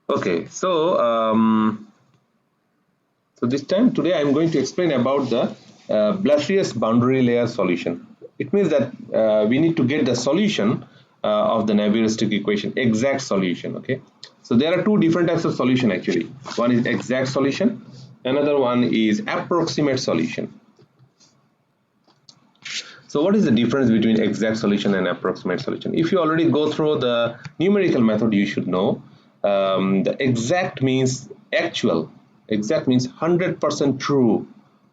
Okay, so this time today I am going to explain about the Blasius boundary layer solution. It means that we need to get the solution of the Navier-Stokes equation, exact solution. Okay, so there are two different types of solution actually. One is exact solution, another one is approximate solution. So what is the difference between exact solution and approximate solution? If you already go through the numerical method, you should know the exact means actual. Exact means 100% true.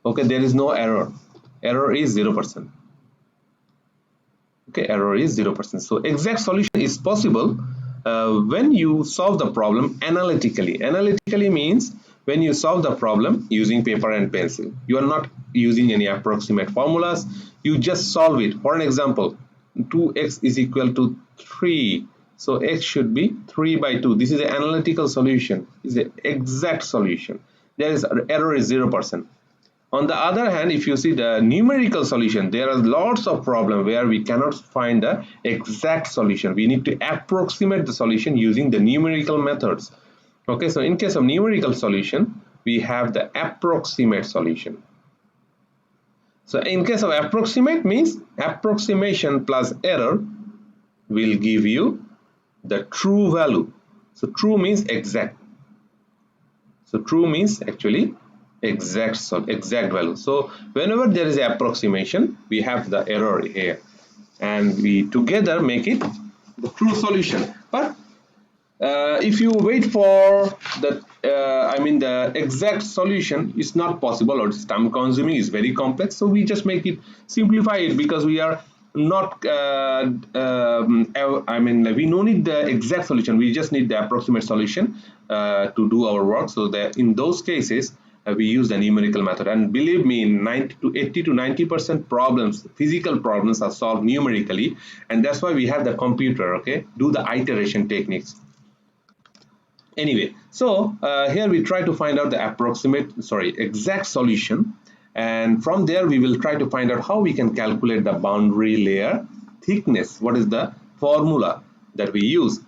Okay, there is no error. Error is 0%. Okay, error is 0%. So exact solution is possible when you solve the problem analytically. Analytically means when you solve the problem using paper and pencil. You are not using any approximate formulas. You just solve it. For an example, 2x is equal to 3. So x should be 3 by 2. This is an analytical solution. This is an exact solution. There is error is 0%. On the other hand, if you see the numerical solution, there are lots of problems where we cannot find the exact solution. We need to approximate the solution using the numerical methods. Okay, so in case of numerical solution, we have the approximate solution. So in case of approximate means approximation plus error will give you the true value. So true means exact. So true means actually exact value. So whenever there is an approximation, we have the error here, and we together make it the true solution. But if you wait for the the exact solution, it's not possible, or it's time consuming, it's very complex. So we just make it, simplify it, because we are not we don't need the exact solution, we just need the approximate solution to do our work. So that in those cases we use the numerical method, and believe me, 80 to 90% problems, physical problems, are solved numerically, and that's why we have the computer, okay, do the iteration techniques. Anyway, so here we try to find out the exact solution, and from there we will try to find out how we can calculate the boundary layer thickness. What is the formula that we use?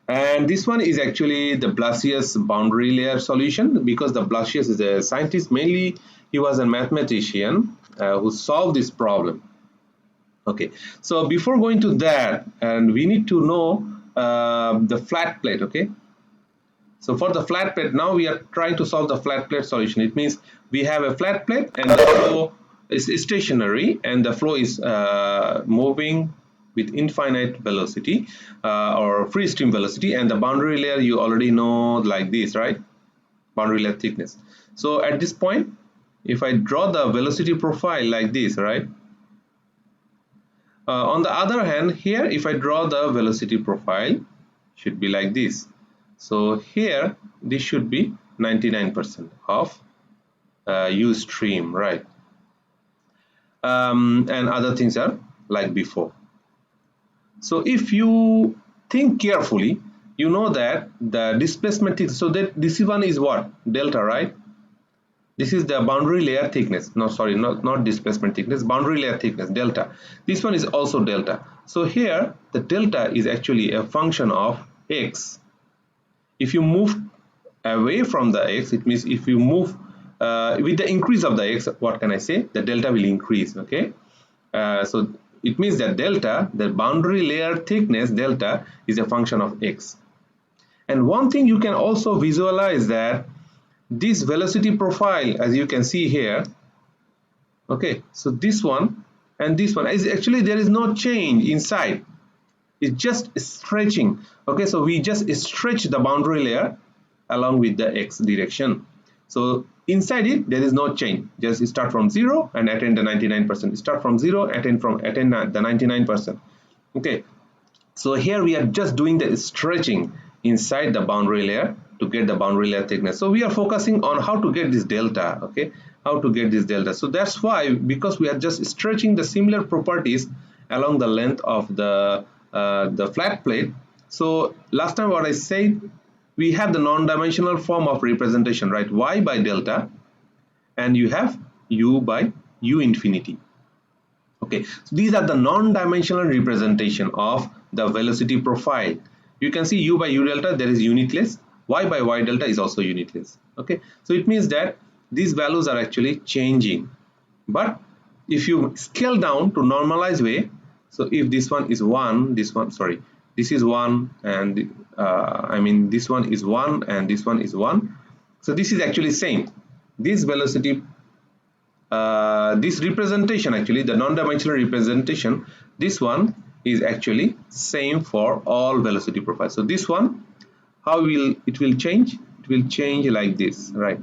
And this one is actually the Blasius boundary layer solution, because the Blasius is a scientist, mainly he was a mathematician who solved this problem. Okay, so before going to that, and we need to know the flat plate. Okay, so for the flat plate, now we are trying to solve the flat plate solution. It means we have a flat plate and the flow is stationary, and the flow is moving with infinite velocity or free stream velocity, and the boundary layer you already know like this, right? Boundary layer thickness. So at this point, if I draw the velocity profile like this, right? On the other hand, here if I draw the velocity profile, should be like this. So here this should be 99% of U stream, right? And other things are like before. So if you think carefully, you know that the displacement is, so that this one is what? Delta, right? This is the boundary layer thickness. No, sorry, not displacement thickness, boundary layer thickness, delta. This one is also delta. So here the delta is actually a function of x. If you move away from the x, it means if you move with the increase of the x, what can I say? The delta will increase, okay? So it means that delta, the boundary layer thickness delta, is a function of x. And one thing you can also visualize that this velocity profile, as you can see here, okay, so this one and this one is actually, there is no change inside, it's just stretching. Okay, so we just stretch the boundary layer along with the x direction. So inside it there is no change, just start from 0 and attain the 99%, start from 0, attain the 99%. Okay, so here we are just doing the stretching inside the boundary layer to get the boundary layer thickness. So we are focusing on how to get this delta, okay, how to get this delta. So that's why, because we are just stretching the similar properties along the length of the flat plate. So last time what I said, we have the non-dimensional form of representation, right? Y by delta, and you have U by U infinity. Okay, so these are the non-dimensional representation of the velocity profile. You can see U by U delta, there is unitless. y by y delta is also unitless. Okay, so it means that these values are actually changing, but if you scale down to normalized way, so if this one is 1, this one, sorry, this is 1, and I mean this one is 1 and this one is 1, so this is actually same. This velocity, this representation, actually the non-dimensional representation, this one is actually same for all velocity profiles. So this one, how will it will change? It will change like this, right?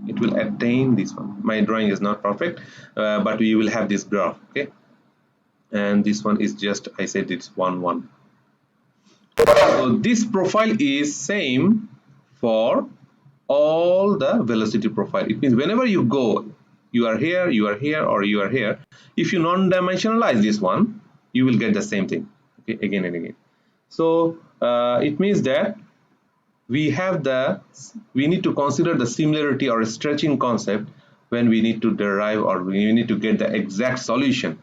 It will attain this one. My drawing is not perfect, but we will have this graph. Okay, and this one is just, I said it's 1 1. So this profile is same for all the velocity profile. It means whenever you go, you are here, or you are here, if you non-dimensionalize this one, you will get the same thing, okay, again and again. So it means that we need to consider the similarity or stretching concept when we need to derive, or we need to get the exact solution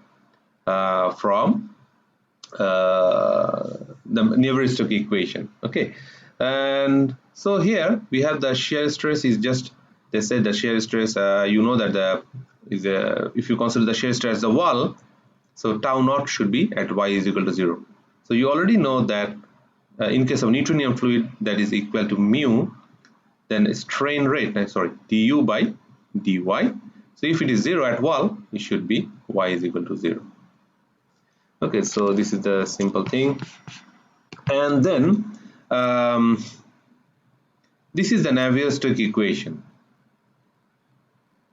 from the Navier-Stokes equation. Okay, and so here we have the shear stress is just, they said the shear stress, you know that if you consider the shear stress as the wall, so tau naught should be at y is equal to 0. So you already know that in case of Newtonian fluid, that is equal to mu, then strain rate, sorry, du by dy. So if it is 0 at wall, it should be y is equal to 0. Okay, so this is the simple thing. And then this is the Navier-Stokes equation.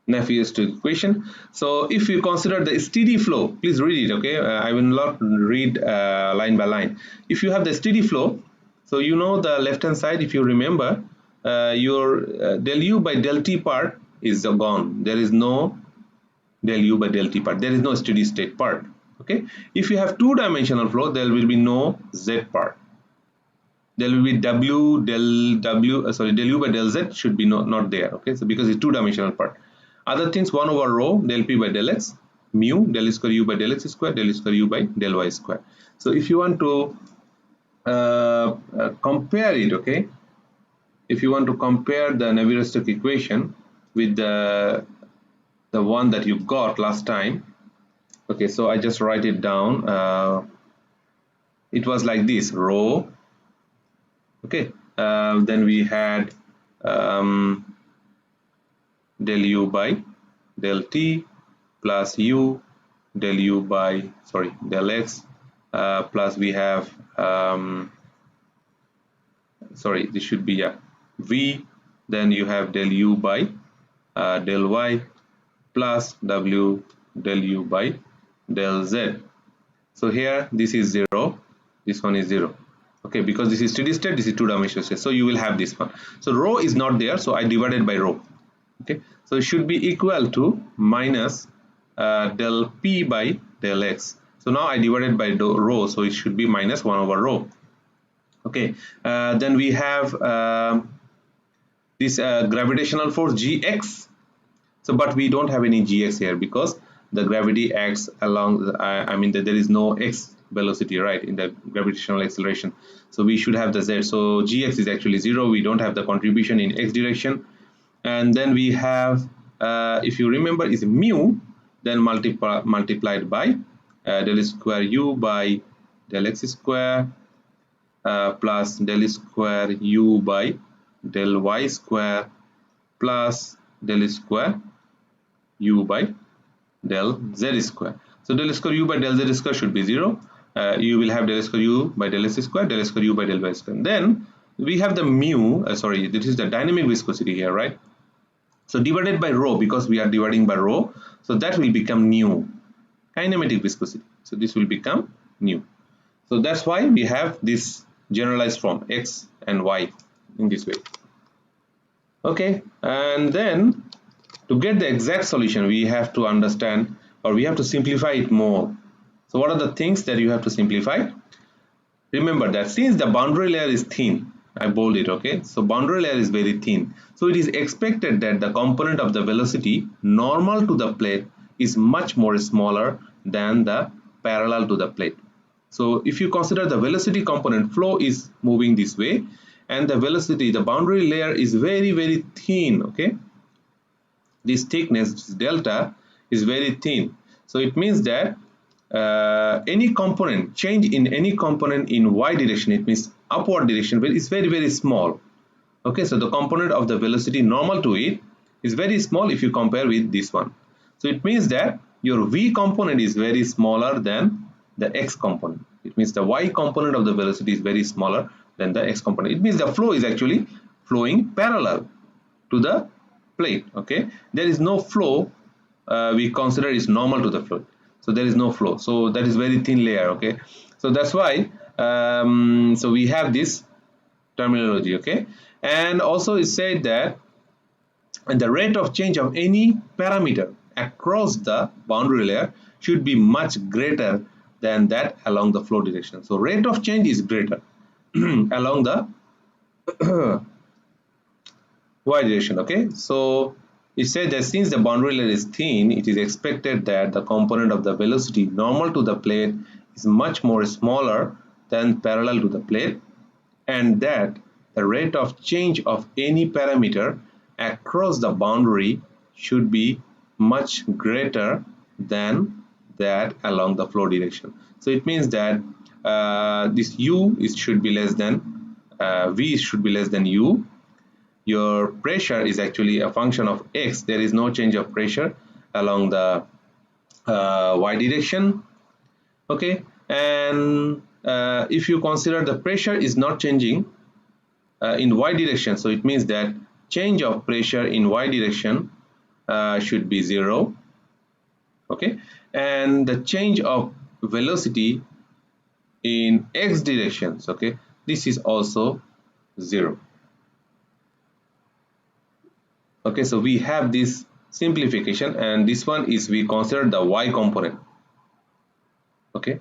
Navier-Stokes equation. So if you consider the steady flow, please read it. Okay, I will not read line by line. If you have the steady flow, so you know the left hand side, if you remember, your del u by del t part is gone. There is no del u by del t part. There is no steady state part. Okay, if you have two-dimensional flow, there will be no z part. There will be del u by del z should be not there. Okay, so because it's two-dimensional part. Other things, 1 over rho del p by del x, mu del square u by del x square, del square u by del y square. So if you want to compare it, okay, if you want to compare the Navier-Stokes equation with the one that you got last time, okay, so I just write it down. It was like this, rho, okay, then we had del u by del t plus u del u by, sorry, del x, plus we have sorry, this should be v, then you have del u by del y plus w del u by del z. So here this is 0, this one is 0. Okay, because this is steady state, this is two-dimensional state, so you will have this one. So rho is not there, so I divided by rho. Okay, so it should be equal to minus del p by del x. So now I divided by rho, so it should be minus 1 over rho. Okay, then we have this gravitational force gx. So but we don't have any gx here because the gravity acts along I mean that there is no x velocity, right, in the gravitational acceleration. So we should have the z. So gx is actually 0. We don't have the contribution in x direction. And then we have, if you remember, is mu, then multiplied by del square u by del x square plus del square u by del y square plus del square u by del z square. So del square u by del z square should be 0. You will have del square u by del s square, del square u by del y square. And then we have the mu, sorry, this is the dynamic viscosity here, right? So divided by rho, because we are dividing by rho, so that will become nu, kinematic viscosity. So this will become nu. So that's why we have this generalized form x and y in this way. Okay, and then to get the exact solution, we have to understand, or we have to simplify it more. So what are the things that you have to simplify? Remember that since the boundary layer is thin, I bold it, okay, so boundary layer is very thin, so it is expected that the component of the velocity normal to the plate is much more smaller than the parallel to the plate. So if you consider the velocity component, flow is moving this way, and the velocity, the boundary layer is very thin. Okay, this thickness, this delta, is very thin. So it means that any component, change in any component in y direction, it means upward direction, but it's very small. Okay, so the component of the velocity normal to it is very small if you compare with this one. So it means that your v component is very smaller than the x component. It means the y component of the velocity is very smaller than the x component. It means the flow is actually flowing parallel to the plate. Okay, there is no flow. We consider is normal to the fluid, so there is no flow, so that is very thin layer. Okay, so that's why so we have this terminology. Okay, and also it said that the rate of change of any parameter across the boundary layer should be much greater than that along the flow direction. So rate of change is greater along the y direction. Okay, so it said that since the boundary layer is thin, it is expected that the component of the velocity normal to the plate is much more smaller than parallel to the plate, and that the rate of change of any parameter across the boundary should be much greater than that along the flow direction. So it means that this u should be less than v should be less than u. Your pressure is actually a function of x. There is no change of pressure along the y direction. Okay, and if you consider the pressure is not changing in y direction, so it means that change of pressure in y direction should be 0. Okay, and the change of velocity in x directions, okay, this is also 0. Okay, so we have this simplification, and this one is we consider the y component. Okay,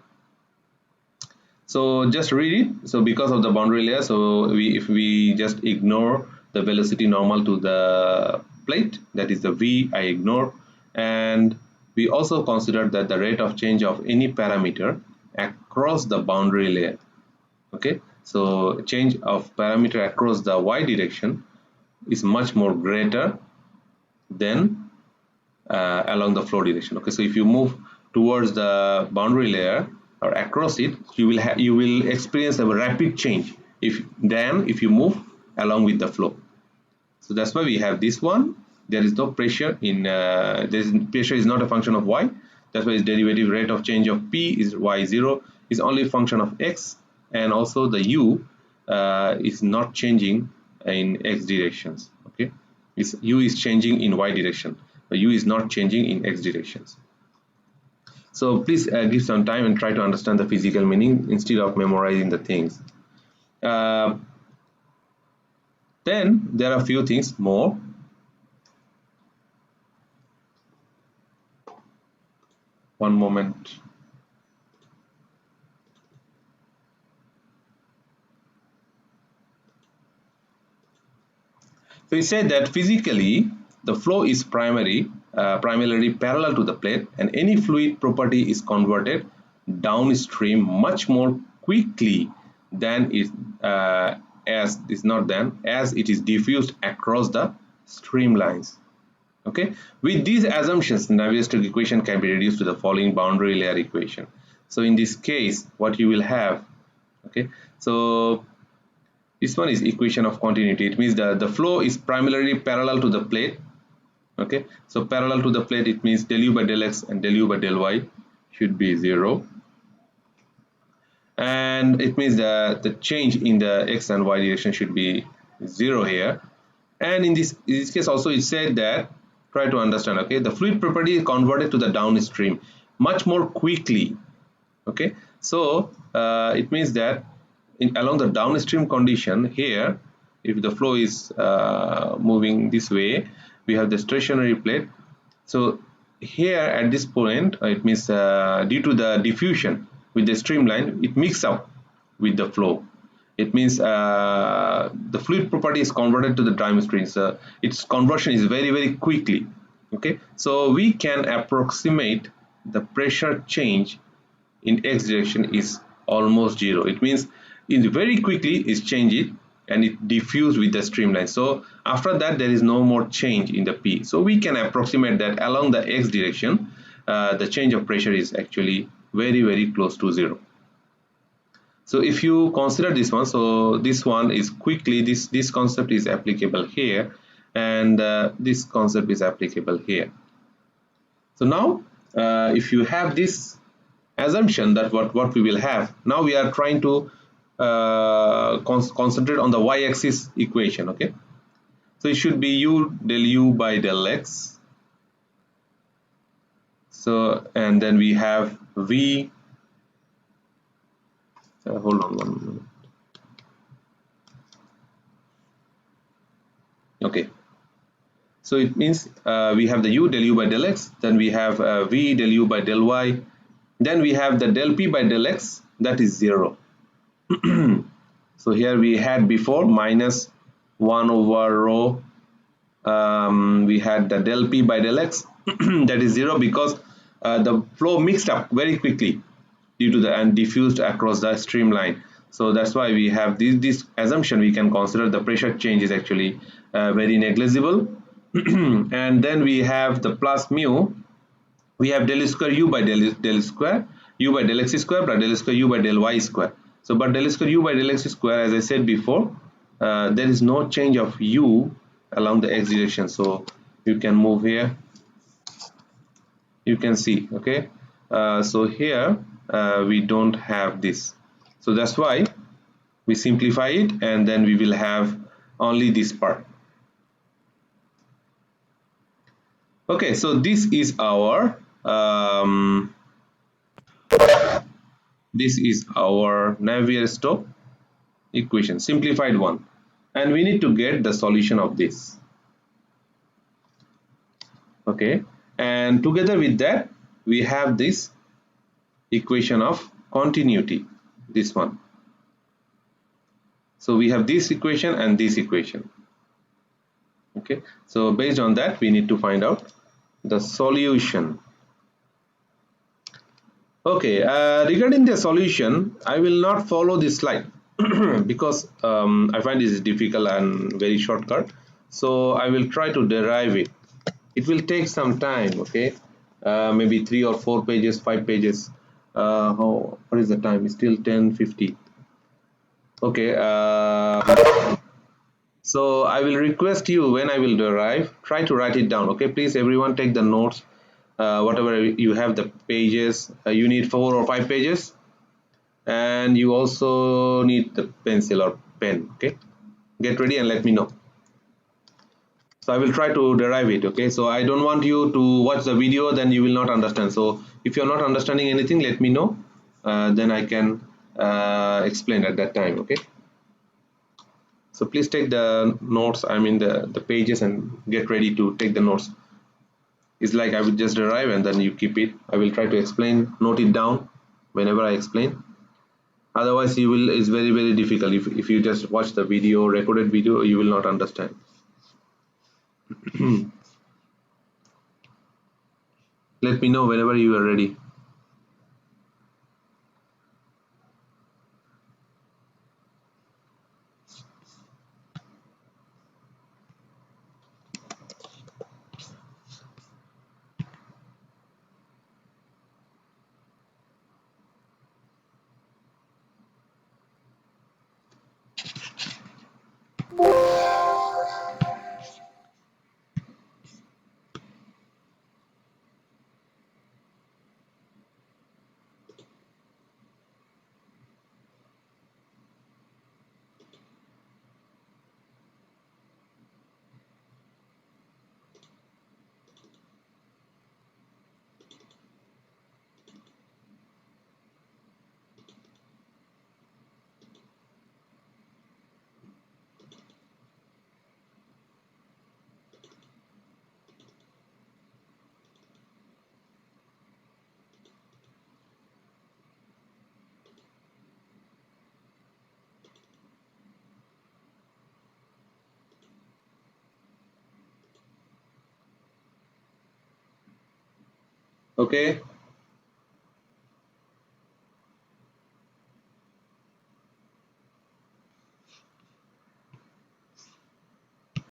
so just read it. So because of the boundary layer, so if we just ignore the velocity normal to the plate, that is the v, I ignore, and we also consider that the rate of change of any parameter across the boundary layer. Okay, so change of parameter across the y direction is much more greater than along the flow direction. Okay, so if you move towards the boundary layer or across it, you will experience a rapid change if you move along with the flow. So that's why we have this one. There is no pressure in pressure is not a function of y. That's why its derivative rate of change of p is y0 is only a function of x, and also the u is not changing in x directions. Okay, u is changing in y direction, but u is not changing in x directions. So please give some time and try to understand the physical meaning instead of memorizing the things. Then there are a few things more. One moment. So he said that physically the flow is primarily parallel to the plate, and any fluid property is converted downstream much more quickly than as it is diffused across the streamlines. Okay, with these assumptions, Navier-Stokes equation can be reduced to the following boundary layer equation. So in this case, what you will have, okay, so this one is equation of continuity. It means that the flow is primarily parallel to the plate. Okay, so parallel to the plate, it means del u by del x and del u by del y should be 0, and it means that the change in the x and y direction should be 0 here. And in this case also, it said that, try to understand, okay, the fluid property is converted to the downstream much more quickly. Okay, so it means that along the downstream condition here, if the flow is moving this way, we have the stationary plate. So here at this point, it means due to the diffusion with the streamline, it mixes up with the flow. It means the fluid property is converted to the downstream. So its conversion is very quickly. Okay, so we can approximate the pressure change in x direction is almost 0. It means it very quickly is changed and it diffused with the streamline. So after that there is no more change in the P. So we can approximate that along the x direction the change of pressure is actually very close to 0. So if you consider this one, so this one is quickly, this concept is applicable here, and this concept is applicable here. So now if you have this assumption that what we will have, now we are trying to concentrate on the y-axis equation. Okay, so it should be u del u by del x. So and then we have v, hold on 1 minute. Okay, so it means we have the u del u by del x, then we have v del u by del y, then we have the del p by del x, that is 0. So here we had before minus 1 over rho, we had the del p by del x that is 0 because the flow mixed up very quickly due to the and diffused across the streamline. So that's why we have this assumption. We can consider the pressure change is actually very negligible. And then we have the plus mu, we have del square u by del square u by del x square plus del square u by del y square. So but del square u by del x square, as I said before, there is no change of u along the x direction. So you can move here, you can see. Okay, so here we don't have this, so that's why we simplify it, and then we will have only this part. Okay, so this is our Navier-Stokes equation, simplified one, and we need to get the solution of this. Okay, and together with that we have this equation of continuity, this one. So we have this equation and this equation. Okay, so based on that we need to find out the solution. Okay, regarding the solution, I will not follow this slide because I find this is difficult and very shortcut. So I will try to derive it. It will take some time. Okay, maybe 3 or 4 pages, 5 pages. What is the time? It's still 10:50. Okay, so I will request you, when I will derive, try to write it down. Okay, please everyone take the notes, whatever you have the pages. You need 4 or 5 pages, and you also need the pencil or pen. Okay, get ready and let me know. So I will try to derive it. Okay, so I don't want you to watch the video, then you will not understand. So if you're not understanding anything, let me know, then I can explain at that time. Okay, so please take the notes, I mean the pages, and get ready to take the notes. It's like I will just derive and then you keep it. I will try to explain, note it down whenever I explain. Otherwise you will, it's very difficult. If you just watch the video, recorded video, you will not understand. Let me know whenever you are ready. Okay,